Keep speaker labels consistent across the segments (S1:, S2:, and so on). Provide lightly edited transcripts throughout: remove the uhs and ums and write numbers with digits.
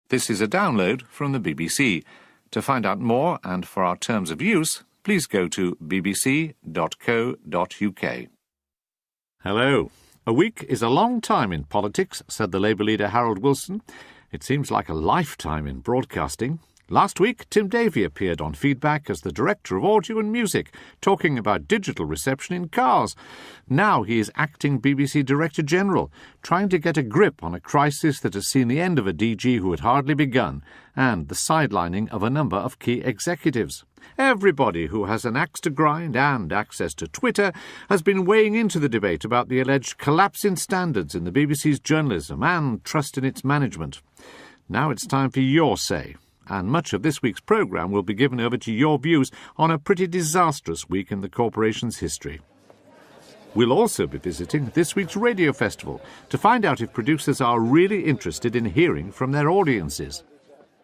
S1: This is a download from the BBC. To find out more and for our terms of use, please go to bbc.co.uk. Hello. A week is a long time in politics, said the Labour leader Harold Wilson. It seems like a lifetime in broadcasting. Last week, Tim Davie appeared on Feedback as the Director of Audio and Music, talking about digital reception in cars. Now he is acting BBC Director General, trying to get a grip on a crisis that has seen the end of a DG who had hardly begun, and the sidelining of a number of key executives. Everybody who has an axe to grind and access to Twitter has been weighing into the debate about the alleged collapse in standards in the BBC's journalism and trust in its management. Now it's time for your say, and much of this week's programme will be given over to your views on a pretty disastrous week in the corporation's history. We'll also be visiting this week's radio festival to find out if producers are really interested in hearing from their audiences.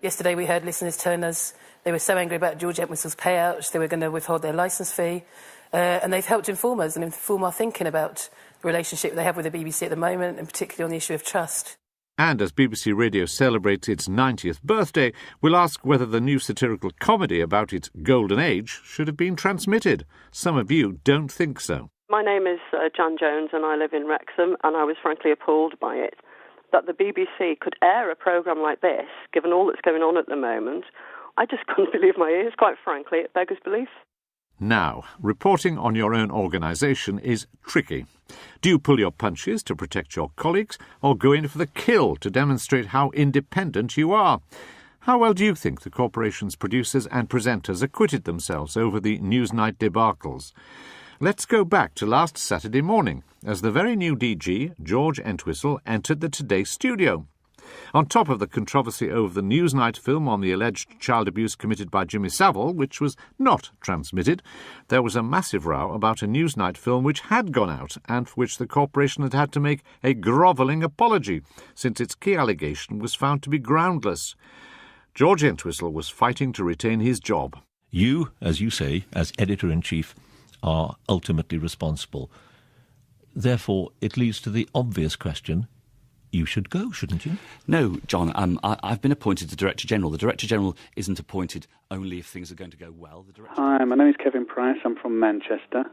S2: Yesterday we heard listeners telling us they were so angry about George Entwistle's payouts, they were going to withhold their licence fee, and they've helped inform us and inform our thinking about the relationship they have with the BBC at the moment, and particularly on the issue of trust.
S1: And as BBC Radio celebrates its 90th birthday, we'll ask whether the new satirical comedy about its golden age should have been transmitted. Some of you don't think so.
S3: My name is Jan Jones and I live in Wrexham, and I was frankly appalled by it. That the BBC could air a programme like this, given all that's going on at the moment, I just couldn't believe my ears, quite frankly. It beggars belief.
S1: Now, reporting on your own organisation is tricky. Do you pull your punches to protect your colleagues, or go in for the kill to demonstrate how independent you are? How well do you think the corporation's producers and presenters acquitted themselves over the Newsnight debacles? Let's go back to last Saturday morning, as the very new DG, George Entwistle, entered the Today studio. On top of the controversy over the Newsnight film on the alleged child abuse committed by Jimmy Savile, which was not transmitted, there was a massive row about a Newsnight film which had gone out and for which the corporation had had to make a grovelling apology, since its key allegation was found to be groundless. George Entwistle was fighting to retain his job.
S4: You, as you say, as Editor-in-Chief, are ultimately responsible. Therefore, it leads to the obvious question: you should go, shouldn't you?
S5: No, John, I've been appointed to Director General. The Director General isn't appointed only if things are going to go well.
S6: Hi, my name is Kevin Price. I'm from Manchester.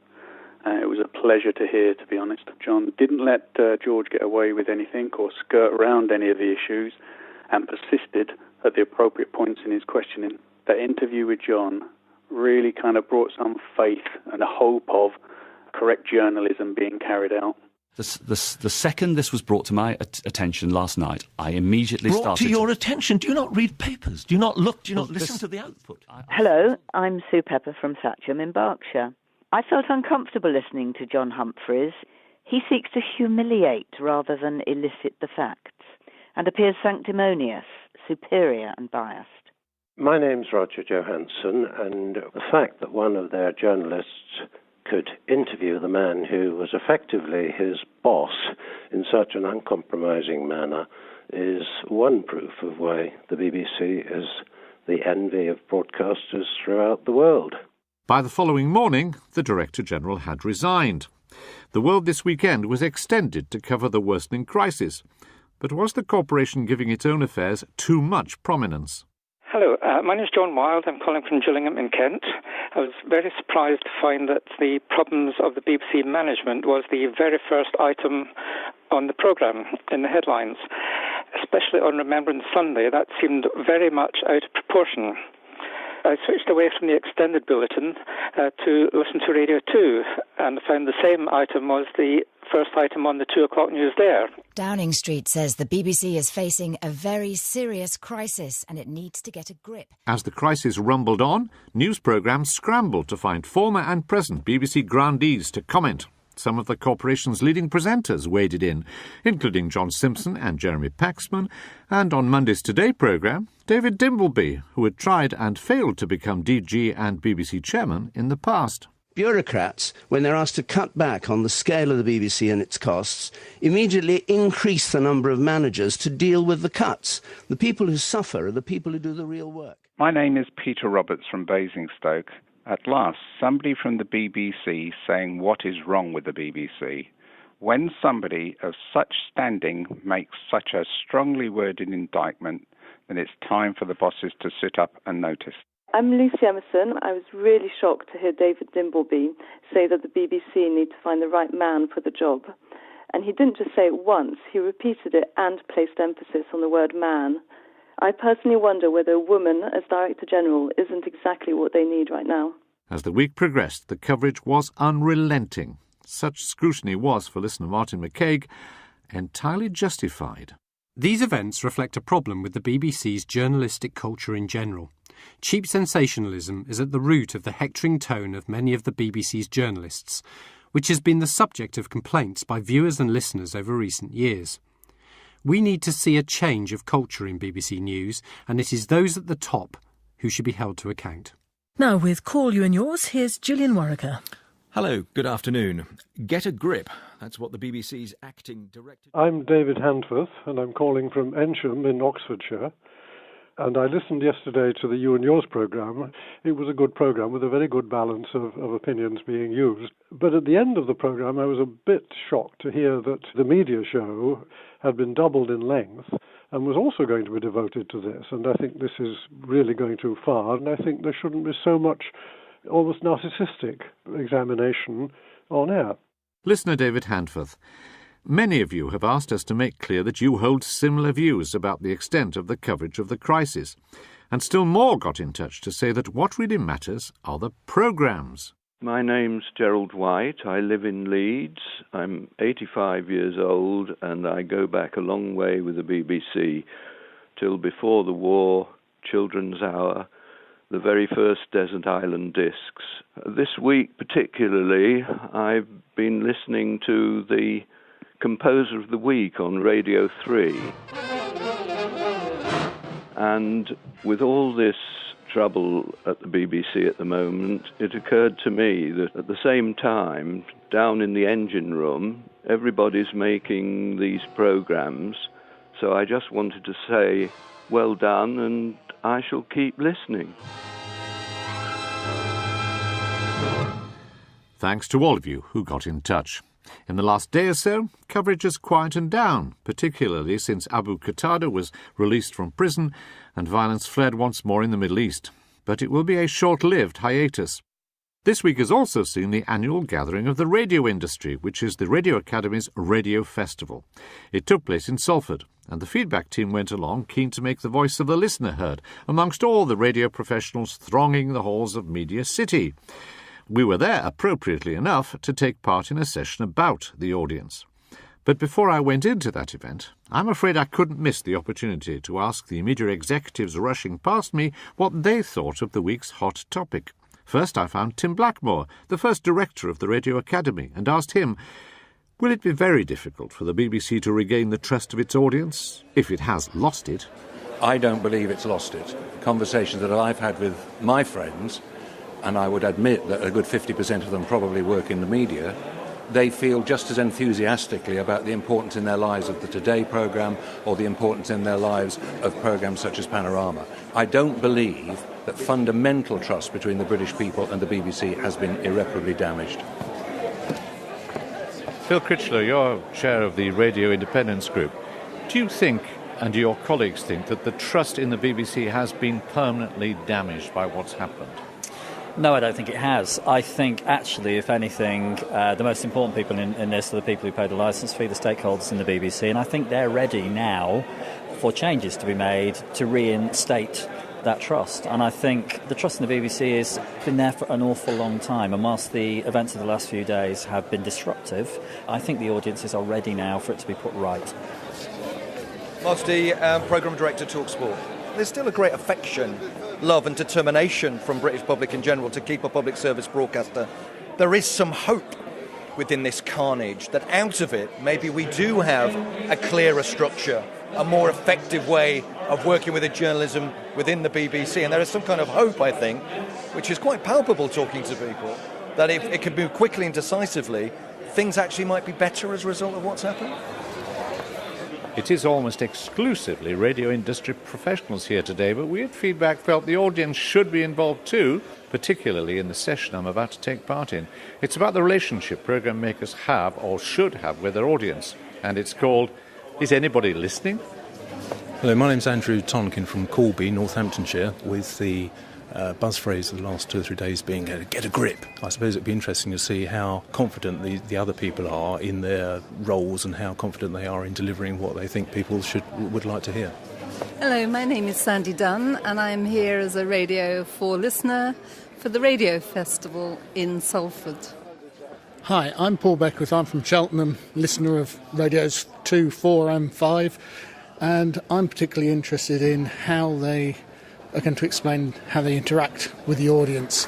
S6: It was a pleasure to hear, to be honest. John didn't let George get away with anything or skirt around any of the issues, and persisted at the appropriate points in his questioning. That interview with John really kind of brought some faith and a hope of correct journalism being carried out.
S5: The second this was brought to my attention last night, I immediately started...
S4: Brought to your attention? Do you not read papers? Do you not look? Do you not listen to the output?
S7: Hello, I'm Sue Pepper from Thatcham in Berkshire. I felt uncomfortable listening to John Humphreys. He seeks to humiliate rather than elicit the facts, and appears sanctimonious, superior and biased.
S8: My name's Roger Johansson, and the fact that one of their journalists could interview the man who was effectively his boss in such an uncompromising manner is one proof of why the BBC is the envy of broadcasters throughout the world.
S1: By the following morning, the Director General had resigned. The World This Weekend was extended to cover the worsening crisis. But was the corporation giving its own affairs too much prominence?
S9: Hello, my name is John Wilde. I'm calling from Gillingham in Kent. I was very surprised to find that the problems of the BBC management was the very first item on the programme in the headlines. Especially on Remembrance Sunday, that seemed very much out of proportion. I switched away from the extended bulletin to listen to Radio 2 and found the same item was the first item on the 2 o'clock news there.
S10: Downing Street says the BBC is facing a very serious crisis and it needs to get a grip.
S1: As the crisis rumbled on, news programmes scrambled to find former and present BBC grandees to comment. Some of the corporation's leading presenters waded in, including John Simpson and Jeremy Paxman, and on Monday's Today programme, David Dimbleby, who had tried and failed to become DG and BBC chairman in the past.
S11: Bureaucrats, when they're asked to cut back on the scale of the BBC and its costs, immediately increase the number of managers to deal with the cuts. The people who suffer are the people who do the real work.
S12: My name is Peter Roberts from Basingstoke. At last, somebody from the BBC saying what is wrong with the BBC. When somebody of such standing makes such a strongly worded indictment, and it's time for the bosses to sit up and notice.
S13: I'm Lucy Emerson. I was really shocked to hear David Dimbleby say that the BBC need to find the right man for the job. And he didn't just say it once, he repeated it and placed emphasis on the word man. I personally wonder whether a woman as Director General isn't exactly what they need right now.
S1: As the week progressed, the coverage was unrelenting. Such scrutiny was, for listener Martin McCaig, entirely justified.
S14: These events reflect a problem with the BBC's journalistic culture in general. Cheap sensationalism is at the root of the hectoring tone of many of the BBC's journalists, which has been the subject of complaints by viewers and listeners over recent years. We need to see a change of culture in BBC News, and it is those at the top who should be held to account.
S15: Now, with Call You and Yours, here's Gillian Warwicker.
S16: Hello, good afternoon. Get a grip. That's what the BBC's acting director...
S17: I'm David Handforth, and I'm calling from Ensham in Oxfordshire. And I listened yesterday to the You and Yours programme. It was a good programme with a very good balance of opinions being used. But at the end of the programme, I was a bit shocked to hear that the media show had been doubled in length and was also going to be devoted to this. And I think this is really going too far. And I think there shouldn't be so much almost narcissistic examination on air.
S1: Listener David Handforth, many of you have asked us to make clear that you hold similar views about the extent of the coverage of the crisis, and still more got in touch to say that what really matters are the programmes.
S18: My name's Gerald White. I live in Leeds. I'm 85 years old, and I go back a long way with the BBC, till before the war, Children's Hour, the very first Desert Island Discs. This week particularly, I've been listening to the Composer of the Week on Radio 3. And with all this trouble at the BBC at the moment, it occurred to me that at the same time, down in the engine room, everybody's making these programmes. So I just wanted to say, well done, and I shall keep listening.
S1: Thanks to all of you who got in touch. In the last day or so, coverage has quietened down, particularly since Abu Qatada was released from prison and violence flared once more in the Middle East. But it will be a short-lived hiatus. This week has also seen the annual gathering of the radio industry, which is the Radio Academy's Radio Festival. It took place in Salford, and the feedback team went along keen to make the voice of the listener heard amongst all the radio professionals thronging the halls of Media City. We were there, appropriately enough, to take part in a session about the audience. But before I went into that event, I'm afraid I couldn't miss the opportunity to ask the media executives rushing past me what they thought of the week's hot topic. First I found Tim Blackmore, the first director of the Radio Academy, and asked him, will it be very difficult for the BBC to regain the trust of its audience, if it has lost it?
S19: I don't believe it's lost it. Conversations that I've had with my friends, and I would admit that a good 50% of them probably work in the media, they feel just as enthusiastically about the importance in their lives of the Today programme or the importance in their lives of programmes such as Panorama. I don't believe that fundamental trust between the British people and the BBC has been irreparably damaged.
S1: Phil Critchlow, you're chair of the Radio Independence Group. Do you think, and do your colleagues think, that the trust in the BBC has been permanently damaged by what's happened?
S20: No, I don't think it has. I think, actually, if anything, the most important people in this are the people who pay the licence fee, the stakeholders in the BBC, and I think they're ready now for changes to be made to reinstate that trust. And I think the trust in the BBC has been there for an awful long time, and whilst the events of the last few days have been disruptive, I think the audiences are ready now for it to be put right.
S21: Whilst the programme director talks sport, there's still a great affection, love and determination from British public in general to keep a public service broadcaster. There is some hope within this carnage that out of it maybe we do have a clearer structure, a more effective way of working with the journalism within the BBC, and there is some kind of hope, I think, which is quite palpable talking to people, that if it could move quickly and decisively, things actually might be better as a result of what's happened.
S1: It is almost exclusively radio industry professionals here today, but we at Feedback felt the audience should be involved too, particularly in the session I'm about to take part in. It's about the relationship programme makers have or should have with their audience, and it's called Is Anybody Listening?
S2: Hello, my name's Andrew Tonkin from Corby, Northamptonshire, with the buzz phrase of the last 2 or 3 days being get a grip. I suppose it'd be interesting to see how confident the other people are in their roles and how confident they are in delivering what they think people would like to hear.
S22: Hello, my name is Sandy Dunn and I'm here as a Radio 4 listener for the Radio Festival in Salford.
S23: Hi, I'm Paul Beckwith. I'm from Cheltenham, listener of Radios 2, 4 and 5, and I'm particularly interested in how they are going to explain how they interact with the audience.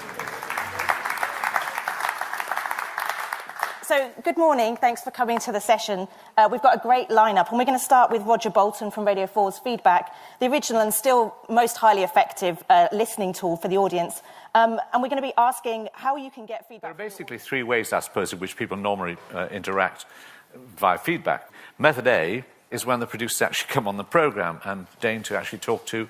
S24: So, good morning. Thanks for coming to the session. We've got a great lineup, and we're going to start with Roger Bolton from Radio 4's Feedback, the original and still most highly effective listening tool for the audience. And we're going to be asking how you can get feedback.
S1: There are basically 3 ways, I suppose, in which people normally interact via feedback. Method A is when the producers actually come on the programme and deign to actually talk to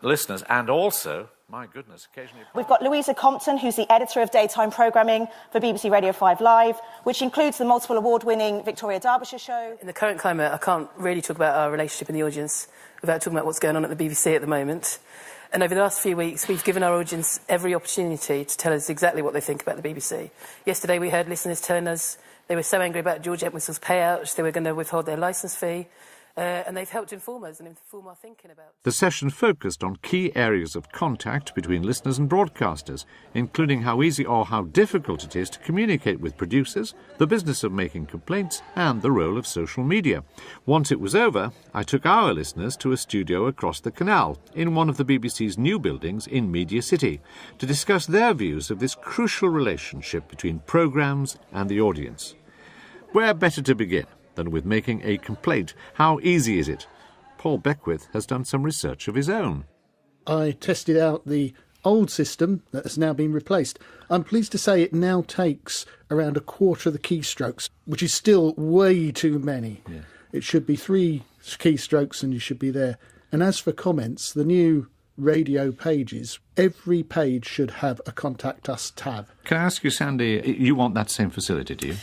S1: listeners, and also, my goodness, occasionally...
S24: We've got Louisa Compton, who's the editor of daytime programming for BBC Radio 5 Live, which includes the multiple award-winning Victoria Derbyshire show.
S25: In the current climate, I can't really talk about our relationship in the audience without talking about what's going on at the BBC at the moment. And over the last few weeks, we've given our audience every opportunity to tell us exactly what they think about the BBC. Yesterday, we heard listeners telling us they were so angry about George Entwistle's payouts, they were going to withhold their licence fee. And they've helped inform us and inform our thinking about...
S1: The session focused on key areas of contact between listeners and broadcasters, including how easy or how difficult it is to communicate with producers, the business of making complaints, and the role of social media. Once it was over, I took our listeners to a studio across the canal, in one of the BBC's new buildings in Media City, to discuss their views of this crucial relationship between programmes and the audience. Where better to begin than with making a complaint? How easy is it? Paul Beckwith has done some research of his own.
S23: I tested out the old system that has now been replaced. I'm pleased to say it now takes around a quarter of the keystrokes, which is still way too many. Yeah. It should be 3 keystrokes and you should be there. And as for comments, the new radio pages, every page should have a Contact Us tab.
S1: Can I ask you, Sandy, you want that same facility, do you?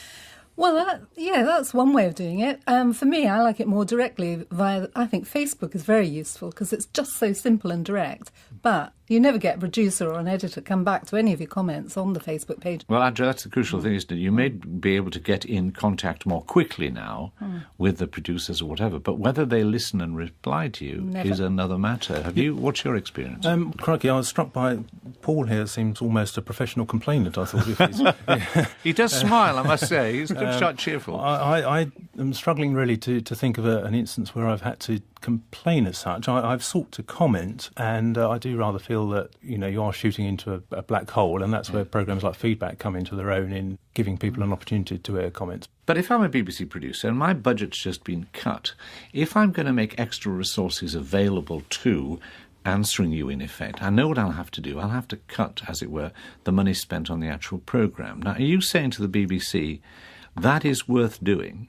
S22: Well, that's one way of doing it. For me, I like it more directly via... I think Facebook is very useful because it's just so simple and direct. But you never get a producer or an editor come back to any of your comments on the Facebook page.
S1: Well, Andrew, that's the crucial thing, isn't it? You may be able to get in contact more quickly now with the producers or whatever, but whether they listen and reply to you is another matter. What's your experience?
S2: Crikey, I was struck by... Paul here seems almost a professional complainant, I thought.
S1: He does smile, I must say. He's quite cheerful.
S2: I am struggling really to think of an instance where I've had to complain as such. I've sought to comment, and I do rather feel that you are shooting into a black hole, and that's where programmes like Feedback come into their own in giving people an opportunity to air comments.
S1: But if I'm a BBC producer and my budget's just been cut, if I'm going to make extra resources available to answering you, in effect, I know what I'll have to do. I'll have to cut, as it were, the money spent on the actual programme. Now, are you saying to the BBC that is worth doing?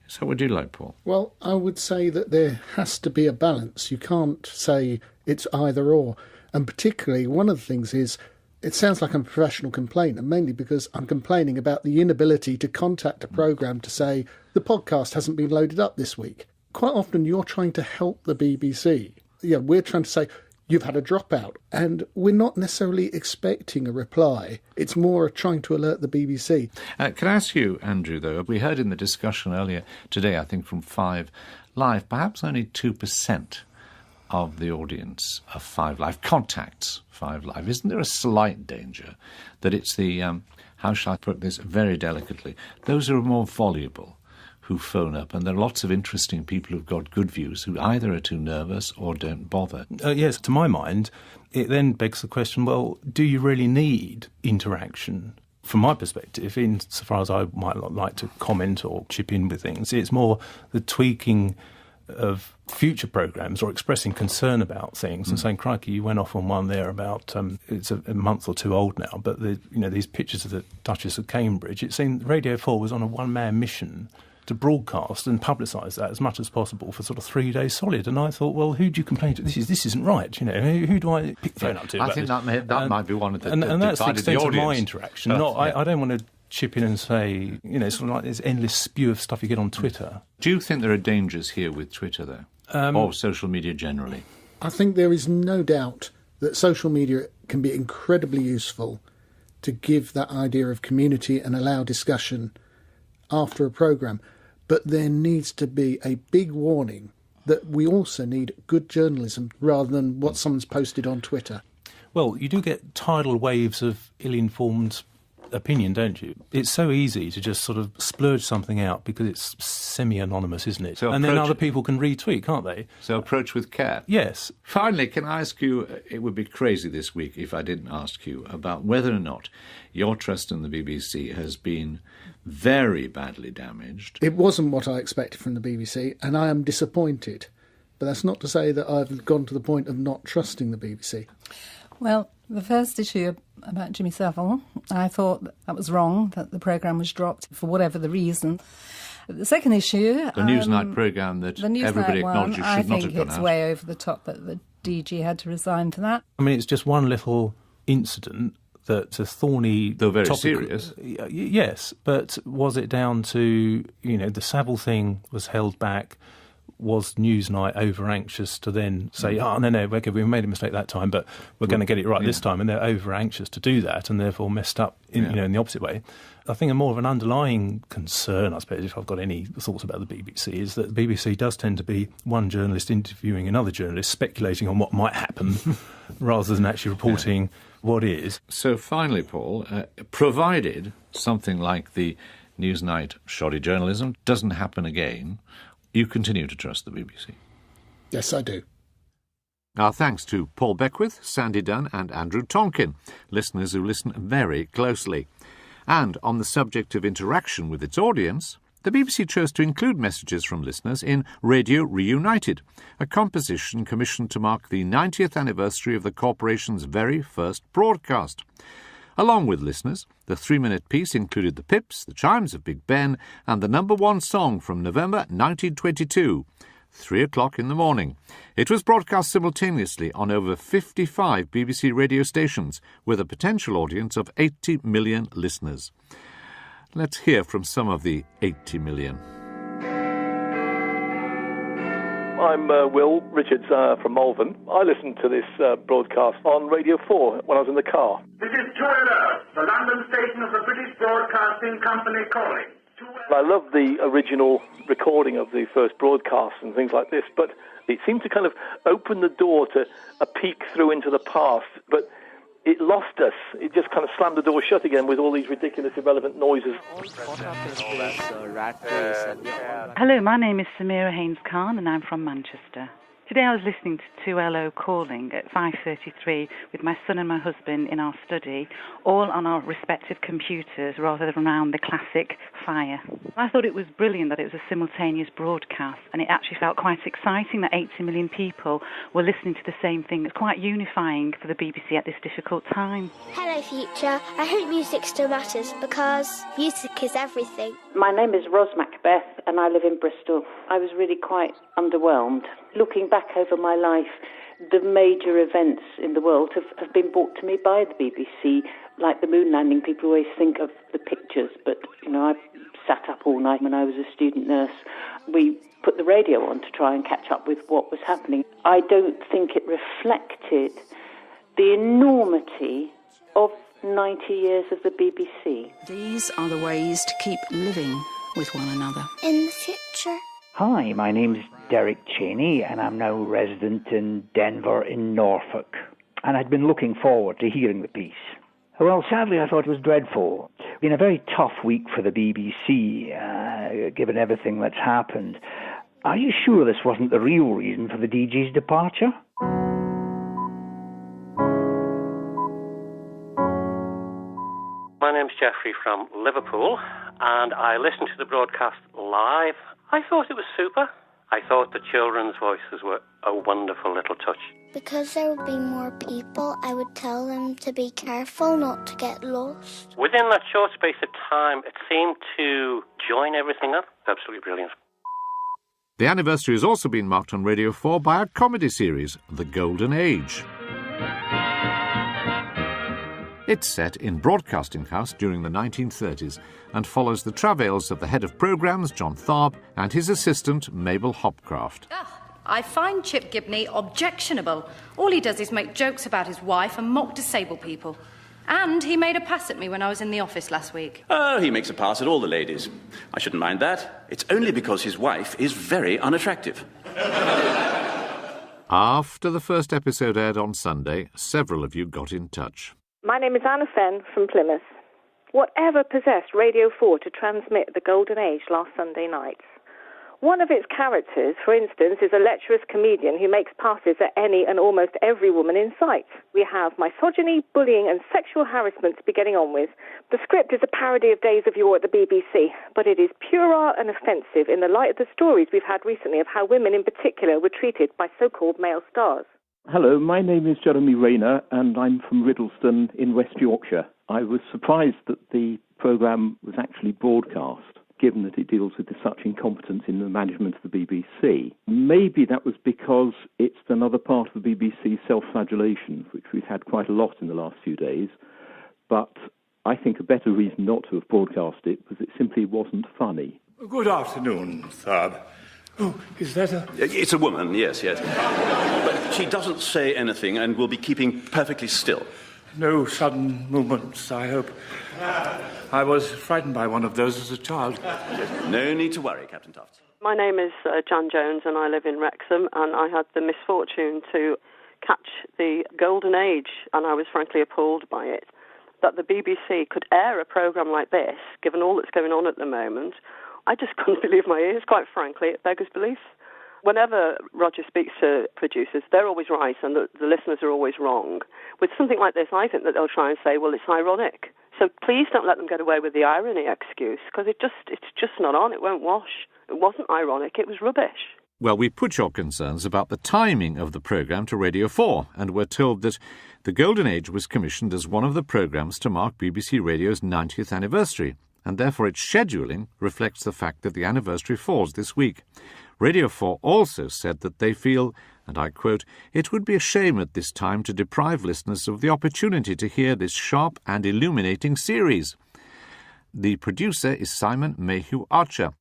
S1: So what would you like, Paul?
S23: Well, I would say that there has to be a balance. You can't say it's either or. And particularly, one of the things is, it sounds like I'm a professional complainer, mainly because I'm complaining about the inability to contact a programme to say, the podcast hasn't been loaded up this week. Quite often you're trying to help the BBC. We're trying to say, you've had a dropout, and we're not necessarily expecting a reply. It's more trying to alert the BBC.
S1: Can I ask you, Andrew, though, we heard in the discussion earlier today, I think from 5 Live, perhaps only 2% of the audience of 5 Live contacts 5 Live. Isn't there a slight danger that it's the, how shall I put this very delicately, those who are more voluble who phone up, and there are lots of interesting people who've got good views who either are too nervous or don't bother?
S2: Yes, to my mind, it then begs the question, well, do you really need interaction? From my perspective, insofar as I might like to comment or chip in with things, it's more the tweaking of future programmes or expressing concern about things and saying, crikey, you went off on one there about, it's a month or 2 old now, but these pictures of the Duchess of Cambridge, it seemed Radio 4 was on a one-man mission to broadcast and publicise that as much as possible for sort of 3 days solid. And I thought, well, who do you complain to? This isn't right. Who do I pick the phone up to?
S1: I think that might be one of the
S2: and that's the extent
S1: of
S2: my interaction. I don't want to chip in and say, sort of like this endless spew of stuff you get on Twitter.
S1: Do you think there are dangers here with Twitter, though? or social media generally?
S23: I think there is no doubt that social media can be incredibly useful to give that idea of community and allow discussion after a programme. But there needs to be a big warning that we also need good journalism rather than what someone's posted on Twitter.
S2: Well, you do get tidal waves of ill-informed opinion, don't you? It's so easy to just sort of splurge something out because it's semi-anonymous, isn't it?
S1: So
S2: and then other people can retweet, can't they?
S1: So approach with care.
S2: Yes.
S1: Finally, can I ask you, it would be crazy this week if I didn't ask you about whether or not your trust in the BBC has been very badly damaged.
S23: It wasn't what I expected from the BBC, and I am disappointed. But that's not to say that I've gone to the point of not trusting the BBC.
S22: Well, the first issue about Jimmy Savile, I thought that was wrong, that the programme was dropped for whatever the reason. The second issue...
S1: The Newsnight programme that everybody acknowledges should not have gone out.
S22: I think it's way over the top that the DG had to resign for that.
S2: I mean, it's just one little incident that's a thorny...
S1: Though very
S2: topic.
S1: serious.
S2: Yes, but was it down to, the Savile thing was held back? Was Newsnight over anxious to then say, no, okay, we made a mistake that time, but we're going to get it right this time, and they're over anxious to do that, and therefore messed up in the opposite way. I think a more of an underlying concern, I suppose, if I've got any thoughts about the BBC, is that the BBC does tend to be one journalist interviewing another journalist, speculating on what might happen, rather than actually reporting what is.
S1: So finally, Paul, provided something like the Newsnight shoddy journalism doesn't happen again, you continue to trust the BBC?
S23: Yes, I do.
S1: Our thanks to Paul Beckwith, Sandy Dunn and Andrew Tonkin, listeners who listen very closely. And on the subject of interaction with its audience, the BBC chose to include messages from listeners in Radio Reunited, a composition commissioned to mark the 90th anniversary of the corporation's very first broadcast. Along with listeners, the 3-minute piece included the Pips, the chimes of Big Ben, and the #1 song from November 1922, 3 o'clock in the morning. It was broadcast simultaneously on over 55 BBC radio stations, with a potential audience of 80 million listeners. Let's hear from some of the 80 million.
S3: I'm Will Richards from Malvern. I listened to this broadcast on Radio 4 when I was in the car.
S4: This is 2 Alert, the London station of the British Broadcasting Company calling.
S3: I love the original recording of the first broadcast and things like this, but it seemed to kind of open the door to a peek through into the past, but it lost us. It just kind of slammed the door shut again with all these ridiculous, irrelevant noises.
S5: Hello, my name is Samira Haynes-Khan and I'm from Manchester. Today I was listening to 2LO calling at 5:33 with my son and my husband in our study, all on our respective computers rather than around the classic fire. I thought it was brilliant that it was a simultaneous broadcast, and it actually felt quite exciting that 80 million people were listening to the same thing. It's quite unifying for the BBC at this difficult time.
S6: Hello, future. I hope music still matters because music is everything.
S7: My name is Ros Macbeth and I live in Bristol. I was really quite underwhelmed. Looking back over my life, the major events in the world have been brought to me by the BBC, like the moon landing. People always think of the pictures, but, I sat up all night when I was a student nurse. We put the radio on to try and catch up with what was happening. I don't think it reflected the enormity of 90 years of the BBC.
S26: These are the ways to keep living with one another.
S6: In the future.
S27: Hi, my name's Derek Cheney and I'm now resident in Denver in Norfolk. And I'd been looking forward to hearing the piece. Well, sadly I thought it was dreadful. It's been a very tough week for the BBC, given everything that's happened. Are you sure this wasn't the real reason for the DG's departure?
S28: My name's Jeffrey from Liverpool, and I listened to the broadcast live. I thought it was super. I thought the children's voices were a wonderful little touch.
S6: Because there would be more people, I would tell them to be careful not to get lost.
S28: Within that short space of time, it seemed to join everything up. Absolutely brilliant.
S1: The anniversary has also been marked on Radio 4 by a comedy series, The Golden Age. It's set in Broadcasting House during the 1930s and follows the travails of the head of programmes, John Tharp, and his assistant, Mabel Hopcroft.
S8: I find Chip Gibney objectionable. All he does is make jokes about his wife and mock disabled people. And he made a pass at me when I was in the office last week.
S9: Oh, he makes a pass at all the ladies. I shouldn't mind that. It's only because his wife is very unattractive.
S1: After the first episode aired on Sunday, several of you got in touch.
S10: My name is Anna Fenn from Plymouth. Whatever possessed Radio 4 to transmit the Golden Age last Sunday night? One of its characters, for instance, is a lecherous comedian who makes passes at any and almost every woman in sight. We have misogyny, bullying and sexual harassment to be getting on with. The script is a parody of Days of Yore at the BBC, but it is puerile and offensive in the light of the stories we've had recently of how women in particular were treated by so-called male stars.
S11: Hello, my name is Jeremy Rayner and I'm from Riddleston in West Yorkshire. I was surprised that the programme was actually broadcast, given that it deals with such incompetence in the management of the BBC. Maybe that was because it's another part of the BBC's self-flagellation, which we've had quite a lot in the last few days. But I think a better reason not to have broadcast it was it simply wasn't funny.
S12: Good afternoon, Thurb. Oh, is that a...
S9: It's a woman, yes. But she doesn't say anything and will be keeping perfectly still.
S12: No sudden movements, I hope. I was frightened by one of those as a child.
S9: No need to worry, Captain Tufts.
S13: My name is Jan Jones and I live in Wrexham, and I had the misfortune to catch the Golden Age, and I was frankly appalled by it. That the BBC could air a programme like this, given all that's going on at the moment, I just couldn't believe my ears, quite frankly. It beggars belief. Whenever Roger speaks to producers, they're always right and the listeners are always wrong. With something like this, I think that they'll try and say, well, it's ironic. So please don't let them get away with the irony excuse, because it's just not on. It won't wash. It wasn't ironic. It was rubbish.
S1: Well, we put your concerns about the timing of the programme to Radio 4 and were told that the Golden Age was commissioned as one of the programmes to mark BBC Radio's 90th anniversary, and therefore its scheduling reflects the fact that the anniversary falls this week. Radio 4 also said that they feel, and I quote, "It would be a shame at this time to deprive listeners of the opportunity to hear this sharp and illuminating series." The producer is Simon Mayhew Archer.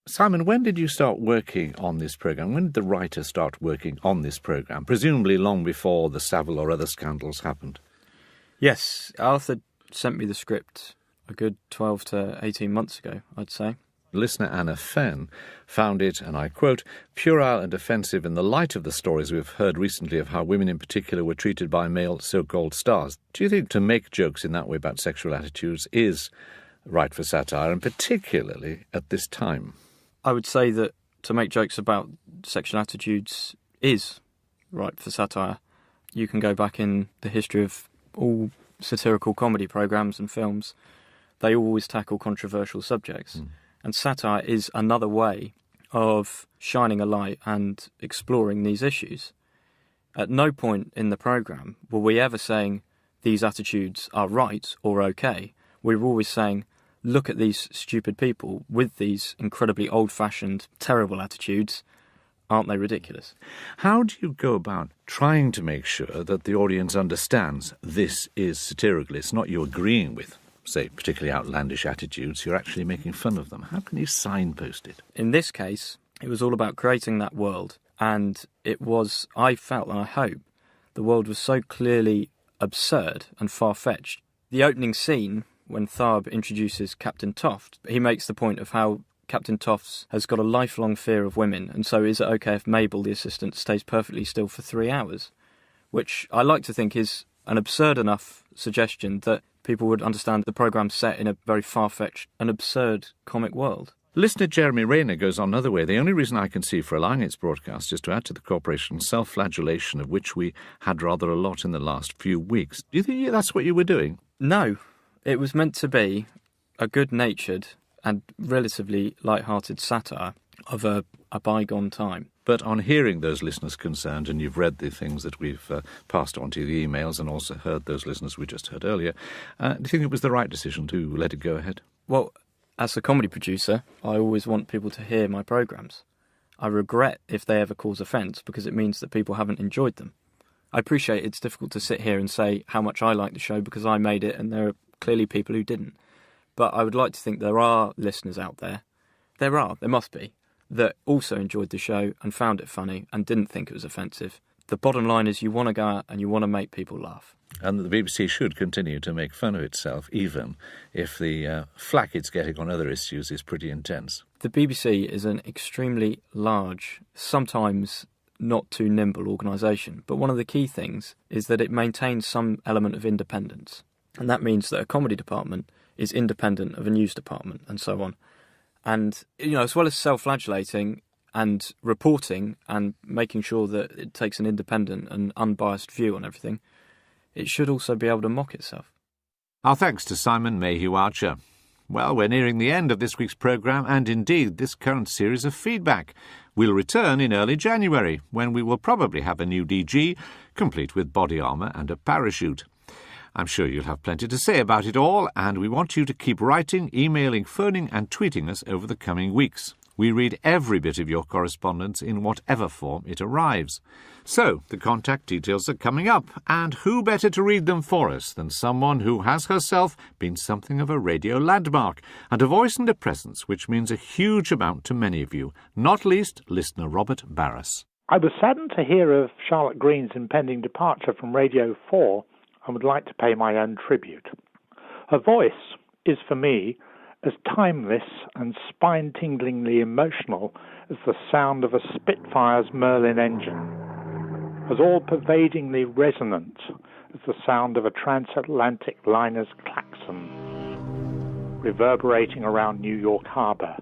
S1: Simon, when did you start working on this programme? When did the writer start working on this programme? Presumably long before the Savile or other scandals happened.
S14: Yes, Arthur sent me the script a good 12 to 18 months ago, I'd say.
S1: Listener Anna Fenn found it, and I quote, "puerile and offensive in the light of the stories we've heard recently of how women in particular were treated by male so-called stars." Do you think to make jokes in that way about sexual attitudes is right for satire, and particularly at this time?
S14: I would say that to make jokes about sexual attitudes is right for satire. You can go back in the history of all satirical comedy programmes and films. They always tackle controversial subjects. And satire is another way of shining a light and exploring these issues. At no point in the programme were we ever saying these attitudes are right or okay. We were always saying, look at these stupid people with these incredibly old-fashioned, terrible attitudes. Aren't they ridiculous?
S1: How do you go about trying to make sure that the audience understands this is satirical? It's not you agreeing with, say, particularly outlandish attitudes, you're actually making fun of them. How can you signpost it?
S14: In this case, it was all about creating that world. And it was, I felt and I hope, the world was so clearly absurd and far-fetched. The opening scene, when Tharb introduces Captain Toft, he makes the point of how Captain Tofts has got a lifelong fear of women, and so is it okay if Mabel, the assistant, stays perfectly still for 3 hours? Which I like to think is an absurd enough suggestion that people would understand the programme set in a very far-fetched and absurd comic world.
S1: Listener Jeremy Rayner goes on another way. The only reason I can see for allowing its broadcast is to add to the corporation's self-flagellation, of which we had rather a lot in the last few weeks. Do you think that's what you were doing?
S14: No. It was meant to be a good-natured and relatively light-hearted satire of a bygone time.
S1: But on hearing those listeners concerned, and you've read the things that we've passed on to you, the emails, and also heard those listeners we just heard earlier, do you think it was the right decision to let it go ahead?
S14: Well, as a comedy producer, I always want people to hear my programmes. I regret if they ever cause offence, because it means that people haven't enjoyed them. I appreciate it's difficult to sit here and say how much I like the show because I made it and there are clearly people who didn't. But I would like to think there are listeners out there. There must be. that also enjoyed the show and found it funny and didn't think it was offensive. The bottom line is you want to go out and you want to make people laugh.
S1: And the BBC should continue to make fun of itself, even if the flack it's getting on other issues is pretty intense.
S14: The BBC is an extremely large, sometimes not too nimble organisation, but one of the key things is that it maintains some element of independence. And that means that a comedy department is independent of a news department and so on. And, as well as self-flagellating and reporting and making sure that it takes an independent and unbiased view on everything, it should also be able to mock itself.
S1: Our thanks to Simon Mayhew Archer. Well, we're nearing the end of this week's programme and indeed this current series of feedback. We'll return in early January, when we will probably have a new DG, complete with body armour and a parachute. I'm sure you'll have plenty to say about it all, and we want you to keep writing, emailing, phoning and tweeting us over the coming weeks. We read every bit of your correspondence in whatever form it arrives. So, the contact details are coming up, and who better to read them for us than someone who has herself been something of a radio landmark, and a voice and a presence which means a huge amount to many of you, not least listener Robert Barras.
S15: I was saddened to hear of Charlotte Green's impending departure from Radio 4 and would like to pay my own tribute. Her voice is, for me, as timeless and spine-tinglingly emotional as the sound of a Spitfire's Merlin engine, as all-pervadingly resonant as the sound of a transatlantic liner's klaxon, reverberating around New York Harbor,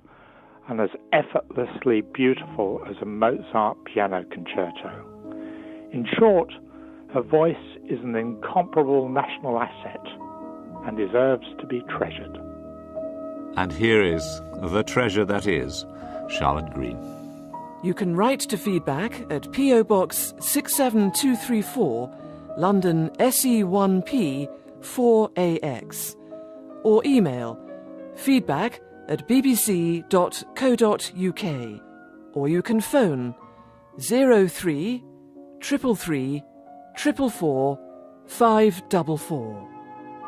S15: and as effortlessly beautiful as a Mozart piano concerto. In short, her voice is an incomparable national asset and deserves to be treasured.
S1: And here is the treasure that is Charlotte Green.
S16: You can write to feedback at P.O. Box 67234, London SE1P 4AX, or email feedback@bbc.co.uk, or you can phone 03 333 444 544.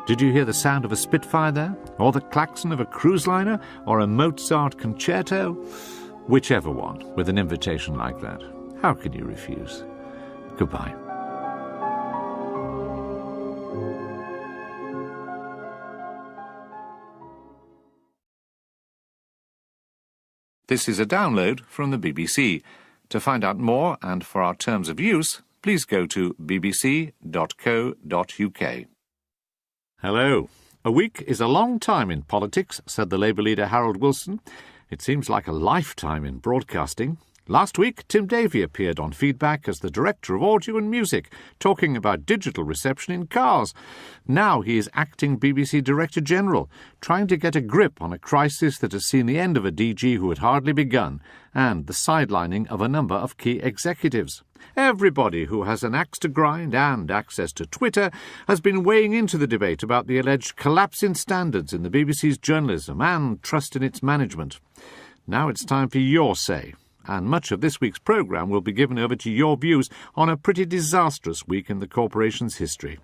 S1: Did you hear the sound of a Spitfire there? Or the klaxon of a cruise liner? Or a Mozart concerto? Whichever one, with an invitation like that. How can you refuse? Goodbye. This is a download from the BBC. To find out more and for our terms of use, please go to bbc.co.uk. Hello. A week is a long time in politics, said the Labour leader Harold Wilson. It seems like a lifetime in broadcasting. Last week, Tim Davie appeared on Feedback as the Director of Audio and Music, talking about digital reception in cars. Now he is acting BBC Director General, trying to get a grip on a crisis that has seen the end of a DG who had hardly begun, and the sidelining of a number of key executives. Everybody who has an axe to grind and access to Twitter has been weighing into the debate about the alleged collapse in standards in the BBC's journalism and trust in its management. Now it's time for your say, and much of this week's programme will be given over to your views on a pretty disastrous week in the corporation's history.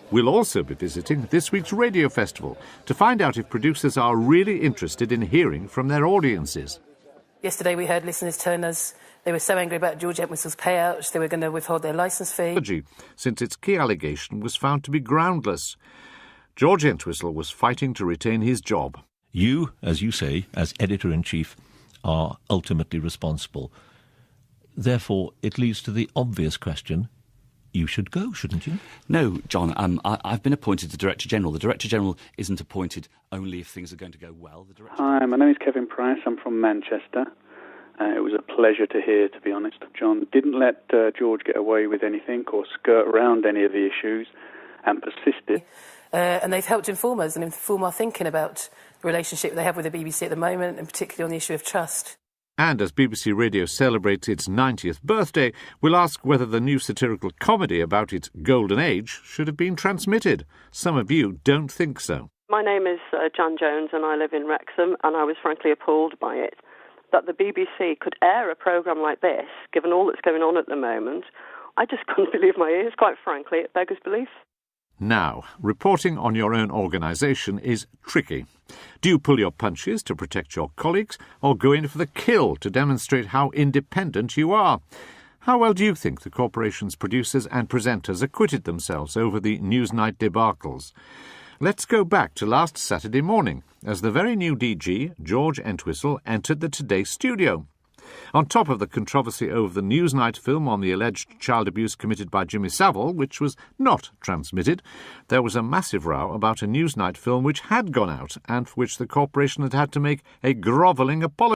S1: We'll also be visiting this week's radio festival to find out if producers are really interested in hearing from their audiences.
S25: Yesterday we heard listeners telling us they were so angry about George Entwistle's payouts, they were going to withhold their licence fee.
S1: Since its key allegation was found to be groundless. George Entwistle was fighting to retain his job.
S17: You, as you say, as Editor-in-Chief, are ultimately responsible. Therefore, it leads to the obvious question, you should go, shouldn't you?
S18: No, John, I've been appointed the Director-General. The Director-General isn't appointed only if things are going to go well.
S19: Hi, my name is Kevin Price. I'm from Manchester. It was a pleasure to hear, to be honest. John didn't let George get away with anything or skirt around any of the issues and persisted.
S25: And they've helped inform us and inform our thinking about the relationship they have with the BBC at the moment, and particularly on the issue of trust.
S1: And as BBC Radio celebrates its 90th birthday, we'll ask whether the new satirical comedy about its golden age should have been transmitted. Some of you don't think so.
S13: My name is Jan Jones and I live in Wrexham, and I was frankly appalled by it. That the BBC could air a programme like this, given all that's going on at the moment, I just couldn't believe my ears, quite frankly. It beggars belief.
S1: Now, reporting on your own organisation is tricky. Do you pull your punches to protect your colleagues, or go in for the kill to demonstrate how independent you are? How well do you think the corporation's producers and presenters acquitted themselves over the Newsnight debacles? Let's go back to last Saturday morning, as the very new DG, George Entwistle, entered the Today studio. On top of the controversy over the Newsnight film on the alleged child abuse committed by Jimmy Savile, which was not transmitted, there was a massive row about a Newsnight film which had gone out and for which the corporation had had to make a grovelling apology.